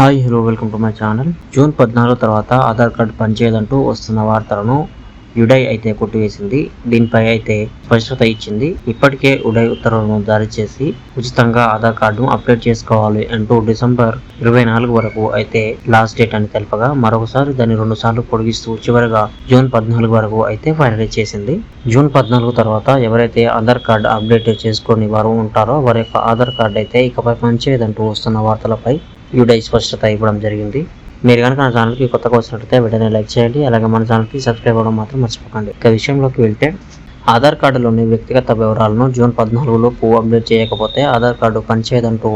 Hi hello welcome to my channel. June 14 తర్వాత Aadhaar card పనిచేయదంటూ వస్తున్న వార్తలను యుడై అయితే కొట్టివేసింది. దీనిపై అయితే స్పష్టత ఇచ్చింది. ఇప్పటికే యుడై ఉత్తర్వులను జారీ చేసి ఉచితంగా ఆధార్ కార్డును అప్డేట్ చేసుకోవాలి అంటూ డిసెంబర్ 24 వరకు అయితే లాస్ట్ డేట్ అని తెలపగా మరొకసారి దాన్ని 2 సార్లు పొడిగిస్తూ చివరిగా జూన్ 14 వరకు అయితే ఫైనలైజ్ చేసింది. జూన్ 14 తర్వాత ఎవరైతే ఆధార్ కార్డు అప్డేట్ చేసుకుని వారు ఉంటారో వారి యొక్క ఆధార్ కార్డు అయితే ఇకపై పనిచేయదంటూ వస్తున్న వార్తలపై యుడై స్పష్టత ఇవ్వడం జరిగింది. మీరు కనుక నా ఛానల్కి కొత్తగా వచ్చినట్లయితే వెంటనే లైక్ చేయండి. అలాగే మన ఛానల్కి సబ్స్క్రైబ్ అవ్వడం మాత్రం మర్చిపోకండి. ఇక విషయంలోకి వెళ్తే ఆధార్ కార్డులోని వ్యక్తిగత వివరాలను జూన్ 14లోపు అప్డేట్ చేయకపోతే ఆధార్ కార్డు పనిచేయదంటూ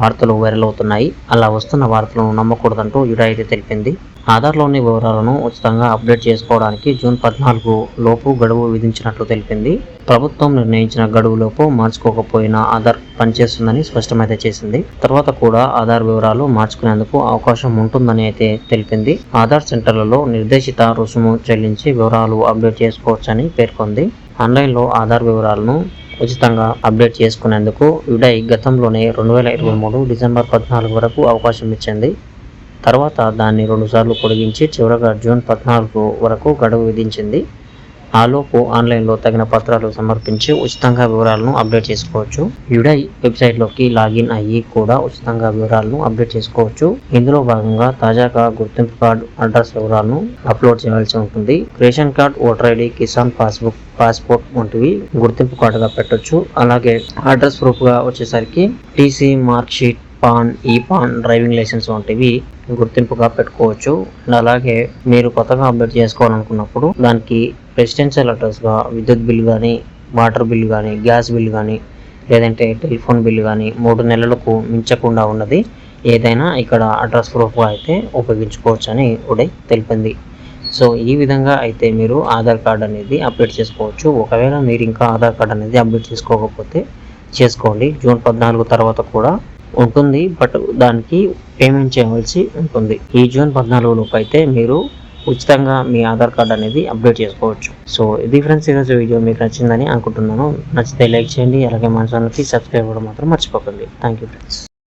వార్తలు వైరల్ అవుతున్నాయి. అలా వస్తున్న వార్తలను నమ్మకూడదంటూ యుడై అయితే తెలిపింది. ఆధార్లోని వివరాలను ఉచితంగా అప్డేట్ చేసుకోవడానికి జూన్ 14 లోపు గడువు విధించినట్లు తెలిపింది. ప్రభుత్వం నిర్ణయించిన గడువులోపు మార్చుకోకపోయినా ఆధార్ పనిచేస్తుందని స్పష్టమైతే చేసింది. తర్వాత కూడా ఆధార్ వివరాలు మార్చుకునేందుకు అవకాశం ఉంటుందని అయితే తెలిపింది. ఆధార్ సెంటర్లలో నిర్దేశిత రుసుము చెల్లించి వివరాలు అప్డేట్ చేసుకోవచ్చని పేర్కొంది. ఆన్లైన్లో ఆధార్ వివరాలను ఉచితంగా అప్డేట్ చేసుకునేందుకు యుడై గతంలోనే 2023 డిసెంబర్ 14 వరకు అవకాశం ఇచ్చింది. తర్వాత దాన్ని 2 సార్లు పొడిగించి చివరగా జూన్ 14 వరకు గడువు విధించింది. ఆలోపు ఆన్లైన్లో తగిన పత్రాలు సమర్పించి ఉచితంగా వివరాలను అప్డేట్ చేసుకోవచ్చు. యుడై వెబ్సైట్లోకి లాగిన్ అయ్యి కూడా ఉచితంగా వివరాలను అప్డేట్ చేసుకోవచ్చు. ఇందులో భాగంగా తాజాగా గుర్తింపు కార్డు అడ్రస్ వివరాలను అప్లోడ్ చేయాల్సి ఉంటుంది. Ration card, voter ID, Kisan passbook, passport వంటివి గుర్తింపు కార్డుగా పెట్టొచ్చు. అలాగే అడ్రస్ ప్రూఫ్గా వచ్చేసరికి TC, mark sheet, PAN, PAN, driving licence వంటివి గుర్తింపుగా పెట్టుకోవచ్చు. అలాగే మీరు కొత్తగా అప్డేట్ చేసుకోవాలనుకున్నప్పుడు దానికి రెసిడెన్షియల్ అడ్రస్గా విద్యుత్ బిల్లు కానీ, వాటర్ బిల్లు కానీ, గ్యాస్ బిల్లు కానీ, లేదంటే టెలిఫోన్ బిల్లు కానీ 3 నెలలకు మించకుండా ఉన్నది ఏదైనా ఇక్కడ అడ్రస్ ప్రూఫ్గా అయితే ఉపయోగించుకోవచ్చు అని యుడై తెలిపింది. సో ఈ విధంగా అయితే మీరు ఆధార్ కార్డ్ అనేది అప్డేట్ చేసుకోవచ్చు. ఒకవేళ మీరు ఇంకా ఆధార్ కార్డ్ అనేది అప్డేట్ చేసుకోకపోతే చేసుకోండి. జూన్ 14 తర్వాత కూడా ఉంటుంది, బట్ దానికి పేమెంట్ చేయవలసి ఉంటుంది. ఈ జూన్ 14 లోపు అయితే మీరు ఉచితంగా మీ ఆధార్ కార్డ్ అనేది అప్డేట్ చేసుకోవచ్చు. సో ఇది ఫ్రెండ్స్, ఈరోజు వీడియో మీకు నచ్చిందని అనుకుంటున్నాను. నచ్చితే లైక్ చేయండి. అలాగే మన ఛానల్కి సబ్స్క్రైబ్ అవ్వడం మాత్రం మర్చిపోకండి. Thank you friends.